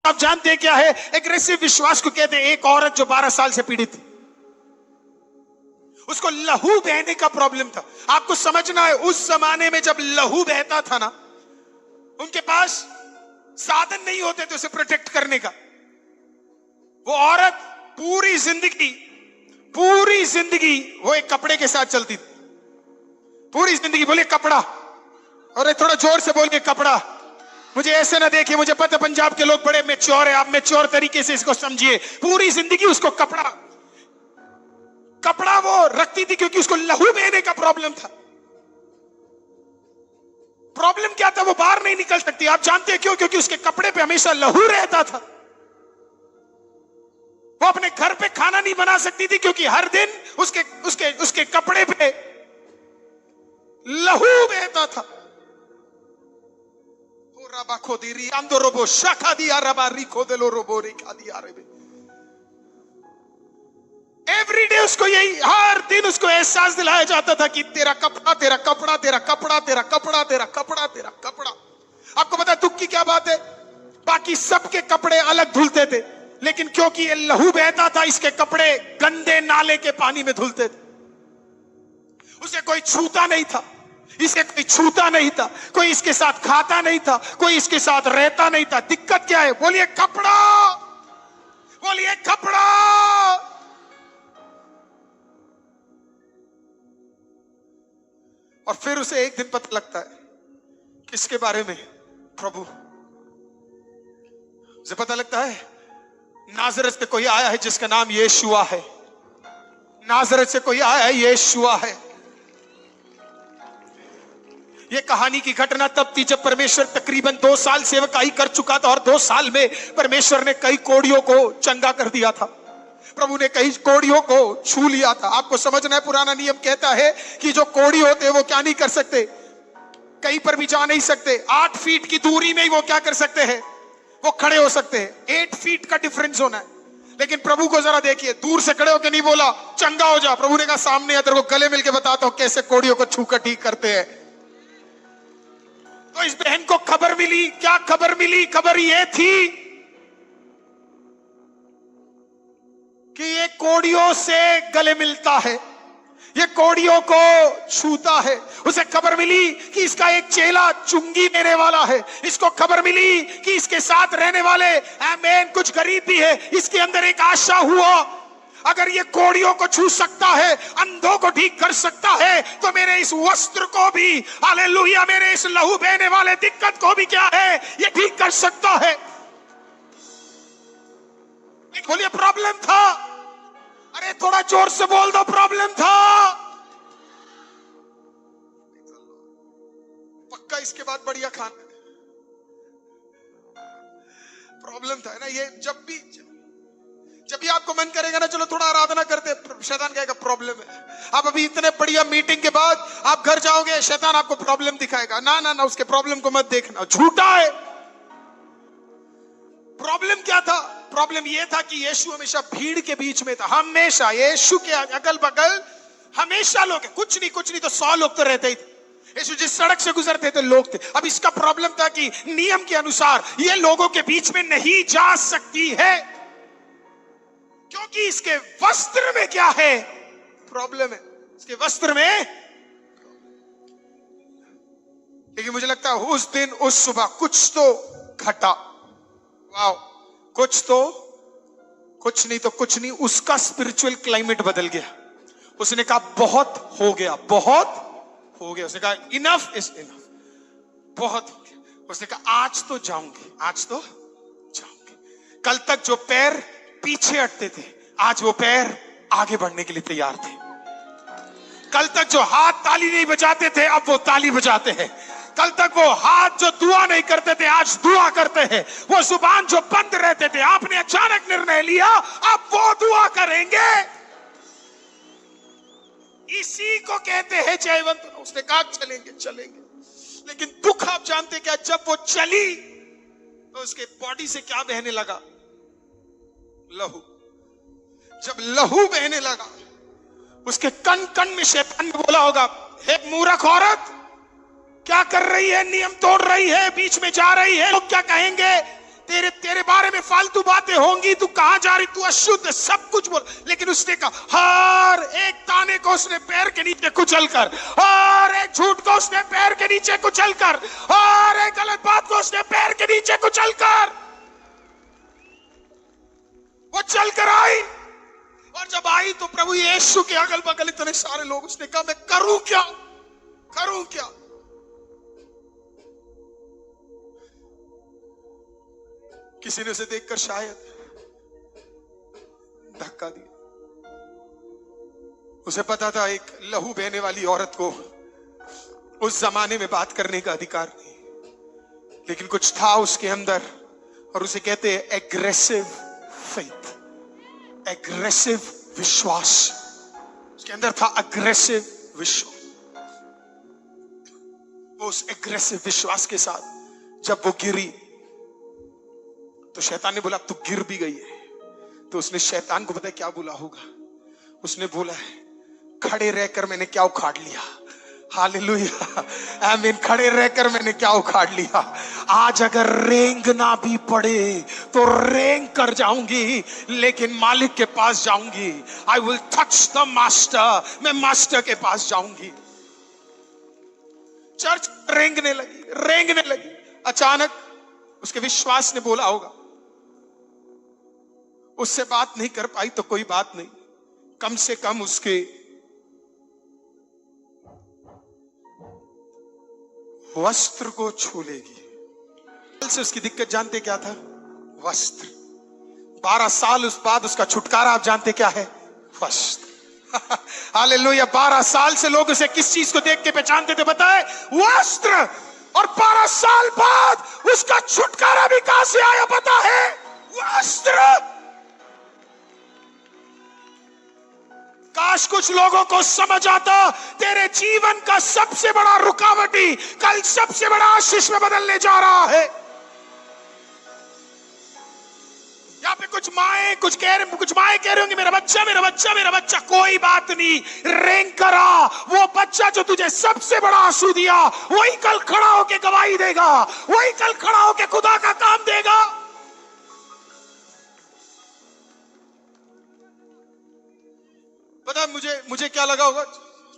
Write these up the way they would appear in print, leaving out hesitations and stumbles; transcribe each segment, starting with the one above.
आप जानते हैं क्या है एग्रेसिव विश्वास को कहते हैं। एक औरत जो 12 साल से पीड़ित थी, उसको लहू बहने का प्रॉब्लम था। आपको समझना है, उस जमाने में जब लहू बहता था ना, उनके पास साधन नहीं होते थे उसे प्रोटेक्ट करने का। वो औरत पूरी जिंदगी वो एक कपड़े के साथ चलती थी। पूरी जिंदगी बोलिए कपड़ा, और थोड़ा जोर से बोलिए कपड़ा। मुझे ऐसे ना देखिए, मुझे पता पंजाब के लोग बड़े मैच्योर है, आप मैच्योर तरीके से इसको समझिए। पूरी जिंदगी उसको कपड़ा वो रखती थी, क्योंकि उसको लहू बहने का प्रॉब्लम था। प्रॉब्लम क्या था? वो बाहर नहीं निकल सकती। आप जानते हैं क्यों? क्योंकि उसके कपड़े पे हमेशा लहू रहता था। वो अपने घर पे खाना नहीं बना सकती थी, क्योंकि हर दिन उसके कपड़े पे लहू बहता था। एवरी डे उसको यही, हर दिन उसको एहसास दिलाया जाता था कि तेरा कपड़ा, तेरा कपड़ा, तेरा कपड़ा, तेरा कपड़ा, तेरा कपड़ा, तेरा कपड़ा। आपको पता दुख की क्या बात है? बाकी सबके कपड़े अलग धुलते थे, लेकिन क्योंकि ये लहू बहता था, इसके कपड़े गंदे नाले के पानी में धुलते थे। उसे कोई छूता नहीं था, इसे कोई छूता नहीं था, कोई इसके साथ खाता नहीं था, कोई इसके साथ रहता नहीं था। दिक्कत क्या है? बोलिए कपड़ा, बोलिए कपड़ा। और फिर उसे एक दिन पता लगता है किसके बारे में? प्रभु। उसे पता लगता है नाजरत से कोई आया है जिसका नाम यीशुआ है। नाजरत से कोई आया है, यीशुआ है। यह कहानी की घटना तब थी जब परमेश्वर तकरीबन 2 साल सेवकाई कर चुका था, और 2 साल में परमेश्वर ने कई कोड़ियों को चंगा कर दिया था। प्रभु ने कई कोड़ियों को छू लिया था। आपको समझना है, पुराना नियम कहता है कि जो कोड़ी होते हैं वो क्या नहीं कर सकते, कहीं पर भी जा नहीं सकते। 8 फीट की दूरी में ही वो क्या कर सकते हैं? वो खड़े हो सकते हैं। 8 फीट का डिफरेंस होना है। लेकिन प्रभु को जरा देखिए, दूर से खड़े होकर नहीं बोला चंगा हो जा। प्रभु ने कहा सामने तेरे को गले मिलके बताता हूं कैसे कोड़ियों को छूकर ठीक करते हैं। तो इस बहन को खबर मिली। क्या खबर मिली? खबर ये थी कि ये कोड़ियों से गले मिलता है, ये कोड़ियों को छूता है। उसे खबर मिली कि इसका एक चेला चुंगी देने वाला है। इसको खबर मिली कि इसके साथ रहने वाले आमीन कुछ गरीब भी है। इसके अंदर एक आशा हुआ, अगर ये कोड़ियों को छू सकता है, अंधों को ठीक कर सकता है, तो मेरे इस वस्त्र को भी, हालेलुया, मेरे इस लहू बहने वाले दिक्कत को भी क्या है, ये ठीक कर सकता है। बोलिए प्रॉब्लम था। अरे थोड़ा जोर से बोल दो, प्रॉब्लम था। पक्का इसके बाद बढ़िया खाना। प्रॉब्लम था ना ये। जब भी आपको मन करेगा ना, चलो थोड़ा आराधना करते, शैतान कहेगा प्रॉब्लम है। आप अभी इतने बढ़िया मीटिंग के बाद आप घर जाओगे, शैतान आपको प्रॉब्लम दिखाएगा। ना ना ना, उसके प्रॉब्लम को मत देखना, झूठा है। प्रॉब्लम क्या था? प्रॉब्लम यह था कि यीशु हमेशा भीड़ के बीच में था। हमेशा यीशु के अगल बगल हमेशा लोग हैं। कुछ नहीं तो 100 लोग तो रहते ही थे। यीशु जिस सड़क से गुजरते थे लोग थे। अब इसका प्रॉब्लम था कि नियम के अनुसार ये लोगों के बीच में नहीं जा सकती है, क्योंकि इसके वस्त्र में क्या है? प्रॉब्लम है। इसके वस्त्र में। लेकिन मुझे लगता है उस दिन, उस सुबह कुछ तो घटा। वाओ, कुछ नहीं, उसका स्पिरिचुअल क्लाइमेट बदल गया। उसने कहा बहुत हो गया। उसने कहा इनफ इज इनफ, बहुत हो गया। उसने कहा आज तो जाऊंगी। कल तक जो पैर पीछे हटते थे, आज वो पैर आगे बढ़ने के लिए तैयार थे। कल तक जो हाथ ताली नहीं बजाते थे, अब वो ताली बजाते हैं। कल तक वो हाथ जो दुआ नहीं करते थे, आज दुआ करते हैं। वो जुबान जो बंद रहते थे, आपने अचानक निर्णय लिया अब वो दुआ करेंगे। इसी को कहते हैं जयवंत। उसने कहा चलेंगे। लेकिन दुख आप जानते क्या? जब वो चली तो उसके बॉडी से क्या बहने लगा? लहू। जब लहू बहने लगा, उसके कण में शैतान ने बोला होगा, हे मूर्ख औरत, क्या कर रही है? नियम तोड़ रही है, बीच में जा रही है, लोग क्या कहेंगे? तेरे बारे में फालतू बातें होंगी, तू कहां जा रही, तू अशुद्ध, सब कुछ बोल। लेकिन उसने कहा हर एक ताने को उसने पैर के नीचे कुचल कर, हर एक झूठ को उसने पैर के नीचे कुचल कर, हर एक गलत बात को उसने पैर के नीचे कुचल कर वो चल कर आई। और जब आई तो प्रभु यीशु के अगल बगल इतने सारे लोग, उसने कहा मैं करूं क्या, करूं क्या। किसी ने उसे देखकर शायद धक्का दिया। उसे पता था एक लहू बहने वाली औरत को उस जमाने में बात करने का अधिकार नहीं, लेकिन कुछ था उसके अंदर, और उसे कहते हैं एग्रेसिव फेथ, एग्रेसिव विश्वास। उसके अंदर था अग्रेसिव विश्वास। वो उस एग्रेसिव विश्वास के साथ जब वो गिरी तो शैतान ने बोला अब तो गिर भी गई है। तो उसने शैतान को पता है क्या बोला होगा, उसने बोला है खड़े रहकर मैंने क्या उखाड़ लिया। हालेलुया, आमीन। खड़े रहकर मैंने क्या उखाड़ लिया। आज अगर रेंगना भी पड़े तो रेंग कर जाऊंगी, लेकिन मालिक के पास जाऊंगी। I will touch the master, मैं मास्टर के पास जाऊंगी। चर्च रेंगने लगी, रेंगने लगी। अचानक उसके विश्वास ने बोला होगा, उससे बात नहीं कर पाई तो कोई बात नहीं, कम से कम उसके वस्त्र को छू लेगी। से उसकी दिक्कत जानते क्या था? वस्त्र। 12 साल उस बाद उसका छुटकारा आप जानते क्या है? वस्त्र। हालेलुया। 12 साल से लोग उसे किस चीज को देख के पहचानते थे बताए? वस्त्र। और 12 साल बाद उसका छुटकारा भी कहां से आया पता है? वस्त्र। काश कुछ लोगों को समझ आता तेरे जीवन का सबसे बड़ा रुकावटी कल सबसे बड़ा आशीष में बदलने जा रहा है। यहाँ पे कुछ माए कुछ माए कह रहे होंगे मेरा बच्चा मेरा बच्चा मेरा बच्चा। कोई बात नहीं, रेंग करा। वो बच्चा जो तुझे सबसे बड़ा आंसू दिया वही कल खड़ा होके गवाही देगा, वही कल खड़ा होके खुदा का काम देगा। पता मुझे क्या लगा होगा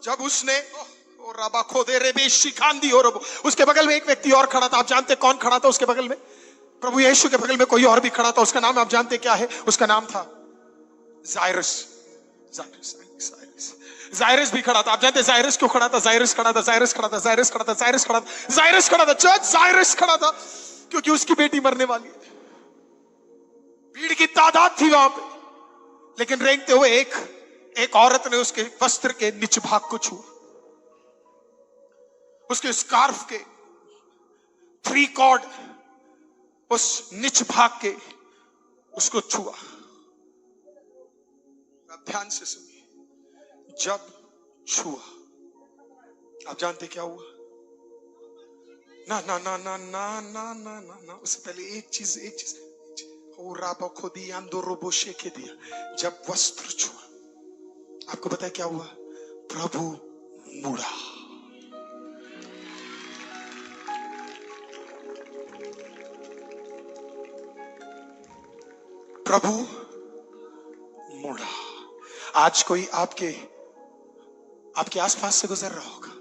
जब उसने रबा खोदे रे बेशी खांदी हो रबो। उसके बगल में एक व्यक्ति और खड़ा था। आप जानते कौन खड़ा था उसके बगल में? प्रभु यीशु के बगल में कोई और भी खड़ा था। उसका नाम आप जानते क्या है? उसका नाम था जायरस। जायरस भी खड़ा था। आप जानते जायरस क्यों खड़ा था? जायरस खड़ा था, जायरस खड़ा था, जायरस खड़ा था, जायरस खड़ा था, जायरस खड़ा था। चर्च जायरस खड़ा था क्योंकि उसकी बेटी मरने वाली थी। भीड़ की तादाद थी वहां पे, लेकिन रेंगते हुए एक औरत ने उसके वस्त्र के निच भाग को छुआ, उसके स्कार्फ के 3 कॉर्ड उस निच भाग के उसको छुआ। आप ध्यान से सुनिए, जब छुआ आप जानते क्या हुआ? ना ना ना ना ना ना ना ना ना उससे पहले एक चीज राबा खोदी आंदोरोबोशे के दिया। जब वस्त्र छुआ आपको पता है क्या हुआ? प्रभु मुड़ा। प्रभु मुड़ा। आज कोई आपके आसपास से गुजर रहा होगा,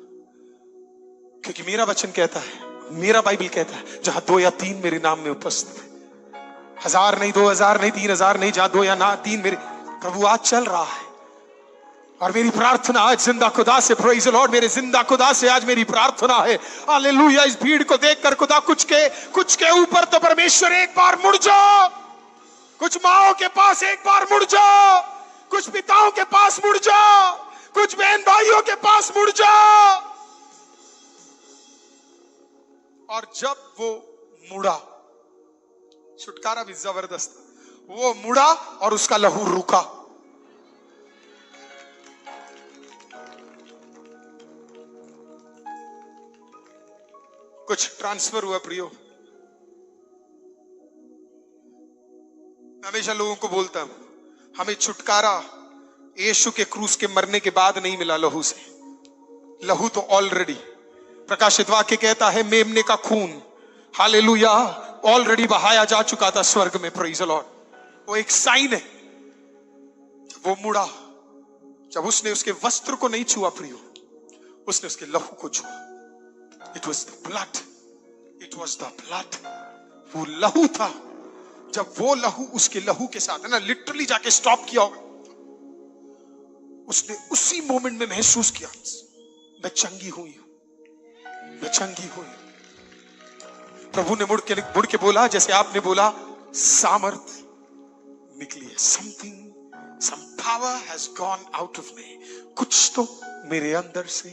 क्योंकि मेरा वचन कहता है, मेरा बाइबल कहता है, जहां 2 या 3 मेरे नाम में उपस्थित है, 1000 नहीं, 2000 नहीं, 3000 नहीं, जहां 2 या ना 3 मेरे प्रभु आज चल रहा है। और मेरी प्रार्थना आज जिंदा खुदा से, प्रेज़ द लॉर्ड, मेरे जिंदा खुदा से आज मेरी प्रार्थना है, हालेलुया, इस भीड़ को देखकर खुदा कुछ के ऊपर तो परमेश्वर एक बार मुड़ जाओ। कुछ माओं के पास एक बार मुड़ जाओ, कुछ पिताओं के पास मुड़ जाओ, कुछ बहन भाइयों के पास मुड़ जाओ। और जब वो मुड़ा, छुटकारा भी जबरदस्त, वो मुड़ा और उसका लहू रुका। कुछ ट्रांसफर हुआ प्रियो। हमेशा लोगों को बोलता हूं, हमें छुटकारा यीशु के क्रूस के मरने के बाद नहीं मिला लहू से। लहू तो ऑलरेडी, प्रकाशित वाक्य कहता है, मेमने का खून, हालेलुया, ऑलरेडी बहाया जा चुका था स्वर्ग में। Praise the Lord. वो एक साइन है। जब वो मुड़ा, जब उसने उसके वस्त्र को नहीं छुआ प्रियो, उसने उसके लहू को छुआ। It was the blood, it was the blood. वो लहू था। जब वो लहू उसके लहू के साथ है ना, लिटरली जाके स्टॉप किया होगा, उसने उसी मोमेंट में महसूस किया, मैं चंगी हुई हूं, मैं चंगी हुई। प्रभु ने मुड़ के बोला, जैसे आपने बोला, सामर्थ निकली है। Something, some power has gone out of me. कुछ तो मेरे अंदर से